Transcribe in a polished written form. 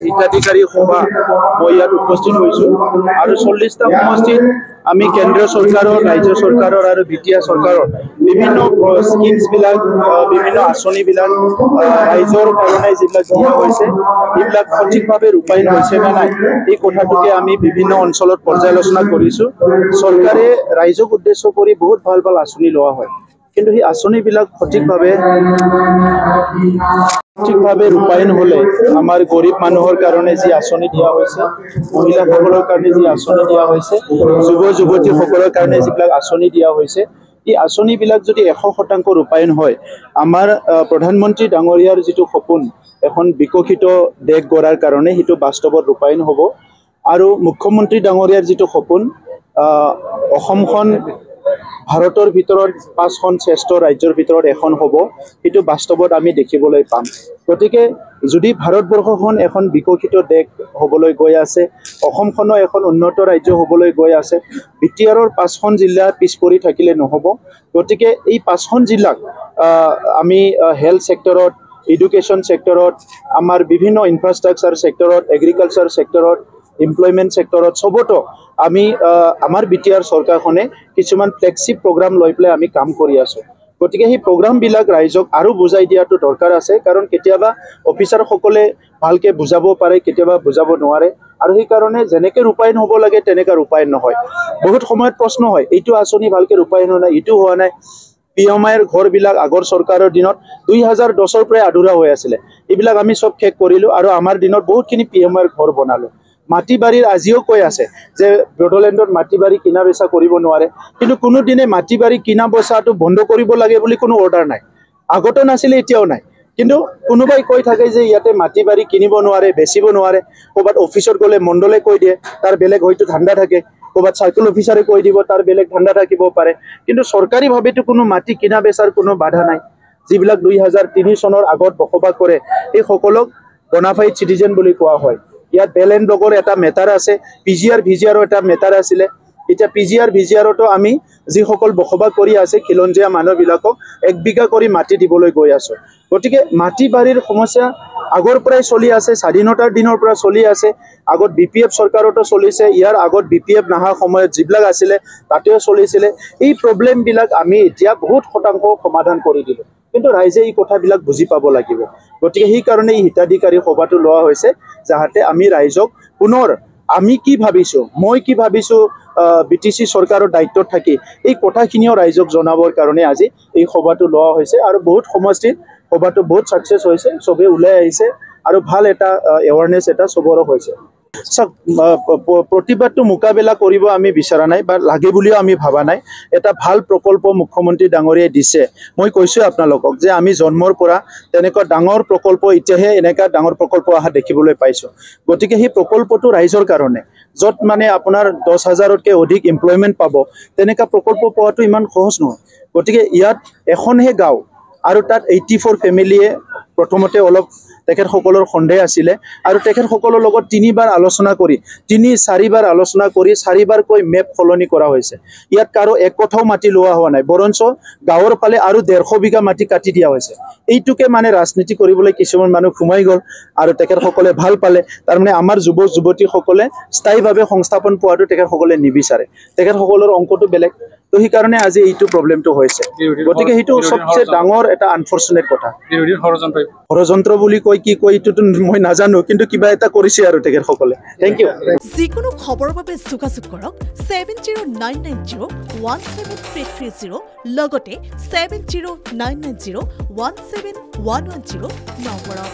হিতাধিকাৰী সভা মই ইয়াত উপস্থিত হৈছোঁ আৰু 40টা সমষ্টিত আমি কেন্দ্ৰীয় চৰকাৰৰ ৰাজ্য চৰকাৰৰ আৰু বিটিয়া চৰকাৰৰ বিভিন্ন স্কিমছবিলাক বিভিন্ন আঁচনিবিলাক ৰাইজৰ কাৰণে যিবিলাক দিয়া হৈছে এইবিলাক সঠিকভাৱে ৰূপায়ণ হৈছে নে নাই এই কথাটোকে আমি বিভিন্ন অঞ্চলত পৰ্যালোচনা কৰিছোঁ। চৰকাৰে ৰাইজক উদ্দেশ্য কৰি বহুত ভাল ভাল আঁচনি লোৱা হয়, কিন্তু সেই আঁচনিবিলাক সঠিকভাৱে ৰূপায়ণ হ'লে আমাৰ গৰীব মানুহৰ কাৰণে যি আঁচনি দিয়া হৈছে, মহিলাসকলৰ কাৰণে যি আঁচনি দিয়া হৈছে, যুৱ যুৱতীসকলৰ কাৰণে যিবিলাক আঁচনি দিয়া হৈছে, এই আঁচনিবিলাক যদি 100% ৰূপায়ণ হয়, আমাৰ প্ৰধানমন্ত্ৰী ডাঙৰীয়াৰ যিটো সপোন এখন বিকশিত দেশ গঢ়াৰ কাৰণে সেইটো বাস্তৱত ৰূপায়ণ হ'ব। আৰু মুখ্যমন্ত্ৰী ডাঙৰীয়াৰ যিটো সপোন অসমখন ভাৰতৰ ভিতৰত 5খন শ্ৰেষ্ঠ ৰাজ্যৰ ভিতৰত এখন হ'ব, সেইটো বাস্তৱত আমি দেখিবলৈ পাম। গতিকে যদি ভাৰতবৰ্ষখন এখন বিকশিত দেশ হ'বলৈ গৈ আছে, অসমখনো এখন উন্নত ৰাজ্য হ'বলৈ গৈ আছে, বিটিআৰৰ 5খন জিলা পিছ পৰি থাকিলে নহ'ব। গতিকে এই 5খন জিলাক আমি হেল্থ ছেক্টৰত, এডুকেশ্যন ছেক্টৰত, আমাৰ বিভিন্ন ইনফ্ৰাষ্ট্ৰাকচাৰ ছেক্টৰত, এগ্ৰিকালচাৰ ছেক্টৰত, এমপ্লয়মেণ্ট ছেক্টৰত চবতো আমি আমাৰ বিটিআৰ চৰকাৰখনে কিছুমান ফ্লেগশ্বিপ প্ৰগ্ৰাম লৈ পেলাই আমি কাম কৰি আছোঁ। গতিকে সেই প্ৰগ্ৰামবিলাক ৰাইজক আৰু বুজাই দিয়াটো দৰকাৰ আছে, কাৰণ কেতিয়াবা অফিচাৰসকলে ভালকৈ বুজাব পাৰে, কেতিয়াবা বুজাব নোৱাৰে, আৰু সেইকাৰণে যেনেকৈ ৰূপায়ণ হ'ব লাগে তেনেকৈ ৰূপায়ণ নহয়। বহুত সময়ত প্ৰশ্ন হয় এইটো আঁচনি ভালকৈ ৰূপায়ণ হোৱা নাই, ইটো হোৱা নাই। PMIৰ ঘৰবিলাক আগৰ চৰকাৰৰ দিনত 2010ৰ পৰাই আধৰুৱা হৈ আছিলে, এইবিলাক আমি চব শেষ কৰিলোঁ আৰু আমাৰ দিনত বহুতখিনি PMIৰ ঘৰ বনালোঁ। মাটি বাৰীৰ আজিও কৈ আছে যে বড়োলেণ্ডত মাটি বাৰী কিনা বেচা কৰিব নোৱাৰে, কিন্তু কোনোদিনে মাটি বাৰী কিনা বেচাটো বন্ধ কৰিব লাগে বুলি কোনো অৰ্ডাৰ নাই, আগতো নাছিলে এতিয়াও নাই। কিন্তু কোনোবাই কৈ থাকে যে ইয়াতে মাটি বাৰী কিনিব নোৱাৰে, বেচিব নোৱাৰে। ক'ৰবাত অফিচত গ'লে মণ্ডলে কৈ দিয়ে, তাৰ বেলেগ হয়তো ধান্দা থাকে, ক'ৰবাত চাৰ্কল অফিচাৰে কৈ দিব, তাৰ বেলেগ ধান্দা থাকিব পাৰে। কিন্তু চৰকাৰীভাৱেতো কোনো মাটি কিনা বেচাৰ কোনো বাধা নাই। যিবিলাক 2003 চনৰ আগত বসবাস কৰে সেইসকলক বনাফাইড চিটিজেন বুলি কোৱা হয়। ইয়াত বেল এণ্ড ব্লকৰ এটা মেটাৰ আছে, PGR VGRৰ এটা মেটাৰ আছিলে। এতিয়া PGR VGRতো আমি যিসকল বসবাস কৰি আছে খিলঞ্জীয়া মানুহবিলাকক 1 বিঘা কৰি মাটি দিবলৈ গৈ আছোঁ। গতিকে মাটি বাৰীৰ সমস্যা আগৰ পৰাই চলি আছে, স্বাধীনতাৰ দিনৰ পৰা চলি আছে। আগত BPF চৰকাৰতো চলিছে, ইয়াৰ আগত BPF নহা সময়ত যিবিলাক আছিলে তাতেও চলিছিলে। এই প্ৰব্লেমবিলাক আমি এতিয়া বহুত শতাংশ সমাধান কৰি দিলোঁ, কিন্তু ৰাইজে এই কথাবিলাক বুজি পাব লাগিব। গতিকে সেইকাৰণে এই হিতাধিকাৰী সভাটো লোৱা হৈছে, যাতে আমি ৰাইজক পুনৰ আমি কি ভাবিছোঁ, মই কি ভাবিছোঁ BTC চৰকাৰৰ দায়িত্বত থাকি এই কথাখিনিও ৰাইজক জনাবৰ কাৰণে আজি এই সভাটো লোৱা হৈছে। আৰু বহুত সমষ্টিত সভাটো বহুত ছাকচেছ হৈছে, চবেই ওলাই আহিছে আৰু ভাল এটা এৱাৰনেছ এটা চবৰো হৈছে। চাওক, প্ৰতিবাদটো মোকাবিলা কৰিব আমি বিচৰা নাই বা লাগে বুলিও আমি ভবা নাই। এটা ভাল প্ৰকল্প মুখ্যমন্ত্ৰী ডাঙৰীয়াই দিছে। মই কৈছোঁ আপোনালোকক যে আমি জন্মৰ পৰা তেনেকুৱা ডাঙৰ প্ৰকল্প এতিয়াহে এনেকুৱা ডাঙৰ প্ৰকল্প অহা দেখিবলৈ পাইছোঁ। গতিকে সেই প্ৰকল্পটো ৰাইজৰ কাৰণে, য'ত মানে আপোনাৰ 10,000তকৈ অধিক এমপ্লয়মেণ্ট পাব, তেনেকুৱা প্ৰকল্প পোৱাটো ইমান সহজ নহয়। গতিকে ইয়াত এখনহে গাঁও আৰু তাত 84 ফেমিলিয়ে প্ৰথমতে অলপ তেখেতসকলৰ সন্দেহ আছিলে, আৰু তেখেতসকলৰ লগত 3বাৰ আলোচনা কৰি 3-4বাৰ আলোচনা কৰি 4বাৰকৈ মেপ সলনি কৰা হৈছে। ইয়াত কাৰো এক কথাও মাটি লোৱা হোৱা নাই, বৰঞ্চ গাঁৱৰ ফালে আৰু 150 বিঘা মাটি কাটি দিয়া হৈছে। এইটোকে মানে ৰাজনীতি কৰিবলৈ কিছুমান মানুহ সোমাই গ'ল আৰু তেখেতসকলে ভাল পালে। তাৰমানে আমাৰ যুৱক যুৱতীসকলে স্থায়ীভাৱে সংস্থাপন পোৱাটো তেখেতসকলে নিবিচাৰে, তেখেতসকলৰ অংকটো বেলেগ। তো সেইকাৰণে আজি এইটো প্ৰব্লেমটো হৈছে। গতিকে সেইটো সবচে ডাঙৰ এটা আনফৰ্চুনেট কথা। ষড়যন্ত্ৰ বুলি কয়, কি কয় এইটোতো মই নাজানো, কিন্তু কিবা এটা কৰিছে আৰু তেখেতসকলে। Thank you. যিকোনো খবৰৰ বাবে যোগাযোগ কৰক 7099017330 লগতে 7099017110 নম্বৰত।